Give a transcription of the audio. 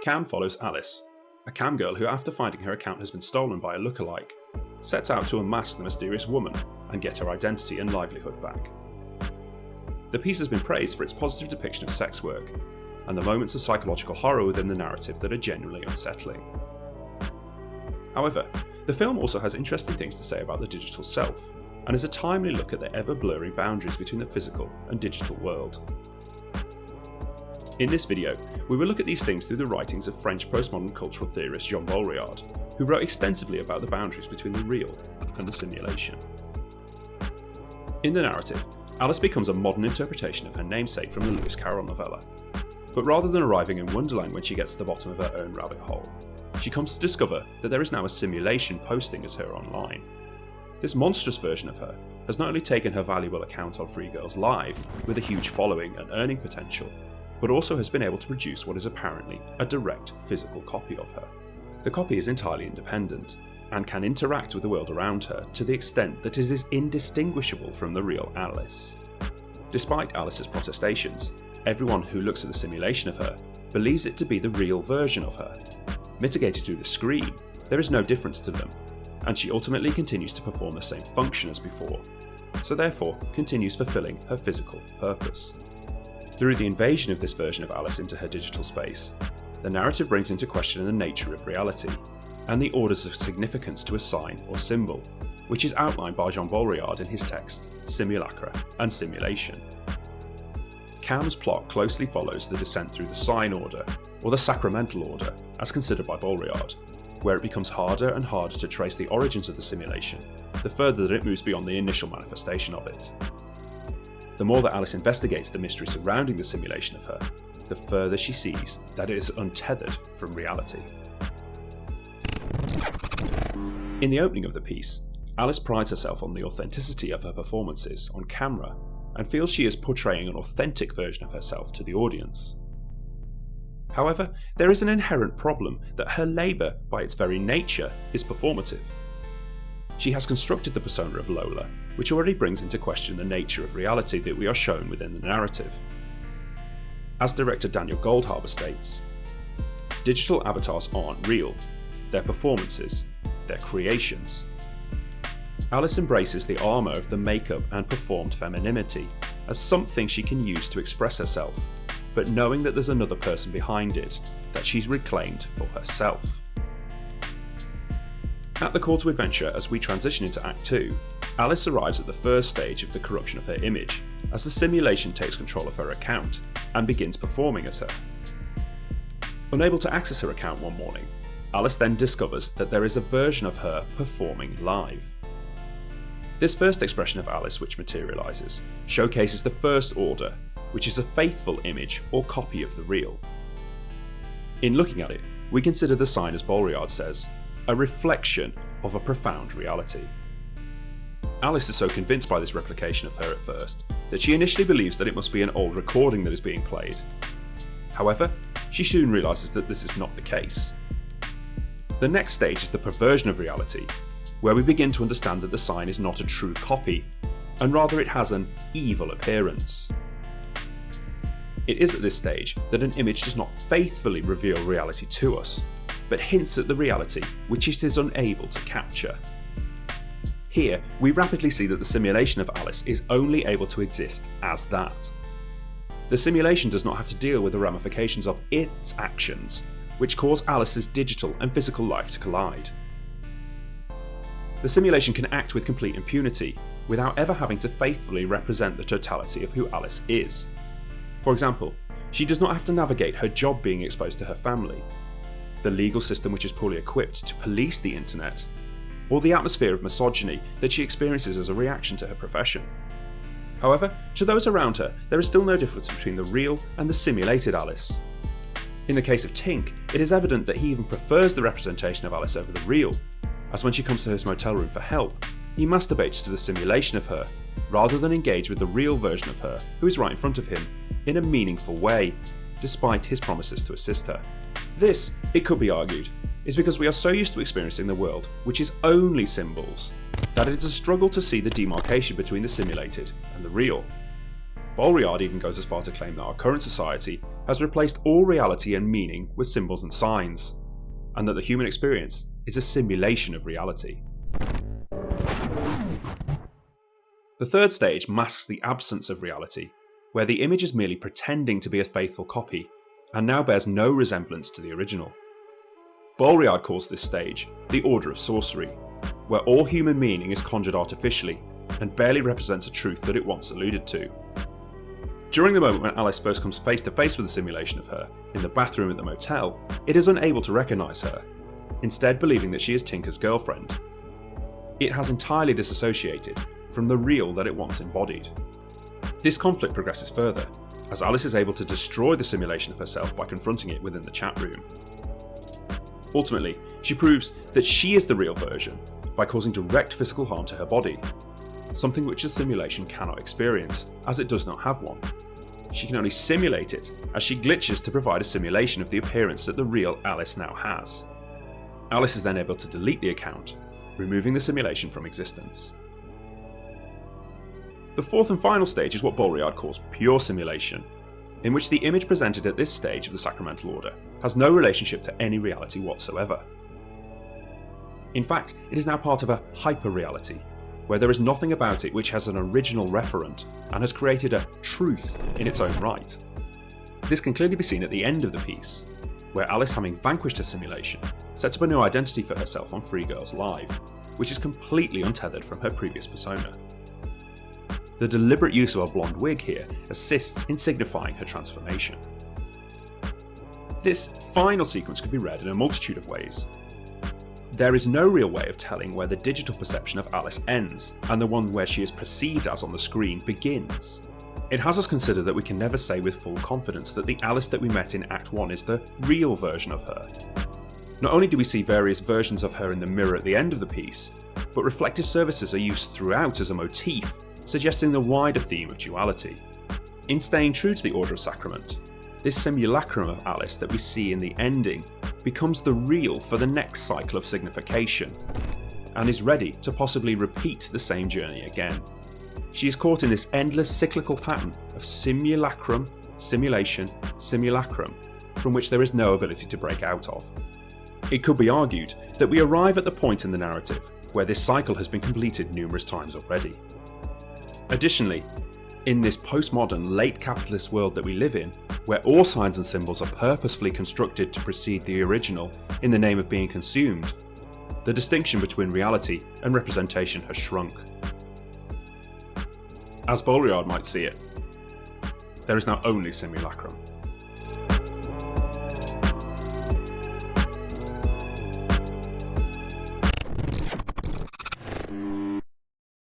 Cam follows Alice, a cam girl who, after finding her account has been stolen by a lookalike, sets out to unmask the mysterious woman and get her identity and livelihood back. The piece has been praised for its positive depiction of sex work, and the moments of psychological horror within the narrative that are genuinely unsettling. However, the film also has interesting things to say about the digital self, and is a timely look at the ever-blurry boundaries between the physical and digital world. In this video, we will look at these things through the writings of French postmodern cultural theorist Jean Baudrillard, who wrote extensively about the boundaries between the real and the simulation. In the narrative, Alice becomes a modern interpretation of her namesake from the Lewis Carroll novella, but rather than arriving in Wonderland when she gets to the bottom of her own rabbit hole, she comes to discover that there is now a simulation posting as her online. This monstrous version of her has not only taken her valuable account on Free Girls Live with a huge following and earning potential, but also has been able to produce what is apparently a direct physical copy of her. The copy is entirely independent, and can interact with the world around her to the extent that it is indistinguishable from the real Alice. Despite Alice's protestations, everyone who looks at the simulation of her believes it to be the real version of her. Mitigated through the screen, there is no difference to them, and she ultimately continues to perform the same function as before, so therefore continues fulfilling her physical purpose. Through the invasion of this version of Alice into her digital space, the narrative brings into question the nature of reality, and the orders of significance to a sign or symbol, which is outlined by Jean Baudrillard in his text, Simulacra and Simulation. Cam's plot closely follows the descent through the sign order, or the sacramental order, as considered by Baudrillard, where it becomes harder and harder to trace the origins of the simulation, the further that it moves beyond the initial manifestation of it. The more that Alice investigates the mystery surrounding the simulation of her, the further she sees that it is untethered from reality. In the opening of the piece, Alice prides herself on the authenticity of her performances on camera and feels she is portraying an authentic version of herself to the audience. However, there is an inherent problem that her labour, by its very nature, is performative. She has constructed the persona of Lola, which already brings into question the nature of reality that we are shown within the narrative. As director Daniel Goldhaber states, digital avatars aren't real, they're performances, they're creations. Alice embraces the armour of the makeup and performed femininity as something she can use to express herself, but knowing that there's another person behind it that she's reclaimed for herself. At the call to adventure as we transition into Act 2, Alice arrives at the first stage of the corruption of her image as the simulation takes control of her account and begins performing as her. Unable to access her account one morning, Alice then discovers that there is a version of her performing live. This first expression of Alice which materialises showcases the first order, which is a faithful image or copy of the real. In looking at it, we consider the sign, as Baudrillard says, a reflection of a profound reality. Alice is so convinced by this replication of her at first that she initially believes that it must be an old recording that is being played. However, she soon realises that this is not the case. The next stage is the perversion of reality, where we begin to understand that the sign is not a true copy, and rather it has an evil appearance. It is at this stage that an image does not faithfully reveal reality to us, but hints at the reality which it is unable to capture. Here, we rapidly see that the simulation of Alice is only able to exist as that. The simulation does not have to deal with the ramifications of its actions, which cause Alice's digital and physical life to collide. The simulation can act with complete impunity, without ever having to faithfully represent the totality of who Alice is. For example, she does not have to navigate her job being exposed to her family, the legal system which is poorly equipped to police the internet, or the atmosphere of misogyny that she experiences as a reaction to her profession. However, to those around her, there is still no difference between the real and the simulated Alice. In the case of Tink, it is evident that he even prefers the representation of Alice over the real, as when she comes to his motel room for help, he masturbates to the simulation of her, rather than engage with the real version of her, who is right in front of him, in a meaningful way, despite his promises to assist her. This, it could be argued, is because we are so used to experiencing the world which is only symbols, that it is a struggle to see the demarcation between the simulated and the real. Baudrillard even goes as far to claim that our current society has replaced all reality and meaning with symbols and signs, and that the human experience is a simulation of reality. The third stage masks the absence of reality, where the image is merely pretending to be a faithful copy, and now bears no resemblance to the original. Baudrillard calls this stage the order of sorcery, where all human meaning is conjured artificially and barely represents a truth that it once alluded to. During the moment when Alice first comes face to face with a simulation of her, in the bathroom at the motel, it is unable to recognise her, instead believing that she is Tinker's girlfriend. It has entirely disassociated from the real that it once embodied. This conflict progresses further, as Alice is able to destroy the simulation of herself by confronting it within the chat room. Ultimately, she proves that she is the real version by causing direct physical harm to her body, something which a simulation cannot experience, as it does not have one. She can only simulate it, as she glitches to provide a simulation of the appearance that the real Alice now has. Alice is then able to delete the account, removing the simulation from existence. The fourth and final stage is what Baudrillard calls pure simulation, in which the image presented at this stage of the sacramental order has no relationship to any reality whatsoever. In fact, it is now part of a hyper-reality, where there is nothing about it which has an original referent and has created a truth in its own right. This can clearly be seen at the end of the piece, where Alice, having vanquished her simulation, sets up a new identity for herself on Free Girls Live, which is completely untethered from her previous persona. The deliberate use of a blonde wig here assists in signifying her transformation. This final sequence could be read in a multitude of ways. There is no real way of telling where the digital perception of Alice ends and the one where she is perceived as on the screen begins. It has us consider that we can never say with full confidence that the Alice that we met in Act 1 is the real version of her. Not only do we see various versions of her in the mirror at the end of the piece, but reflective surfaces are used throughout as a motif, suggesting the wider theme of duality. In staying true to the Order of Sacrament, this simulacrum of Alice that we see in the ending becomes the real for the next cycle of signification, and is ready to possibly repeat the same journey again. She is caught in this endless cyclical pattern of simulacrum, simulation, simulacrum, from which there is no ability to break out of. It could be argued that we arrive at the point in the narrative where this cycle has been completed numerous times already. Additionally, in this postmodern, late capitalist world that we live in, where all signs and symbols are purposefully constructed to precede the original in the name of being consumed, the distinction between reality and representation has shrunk. As Baudrillard might see it, there is now only simulacrum.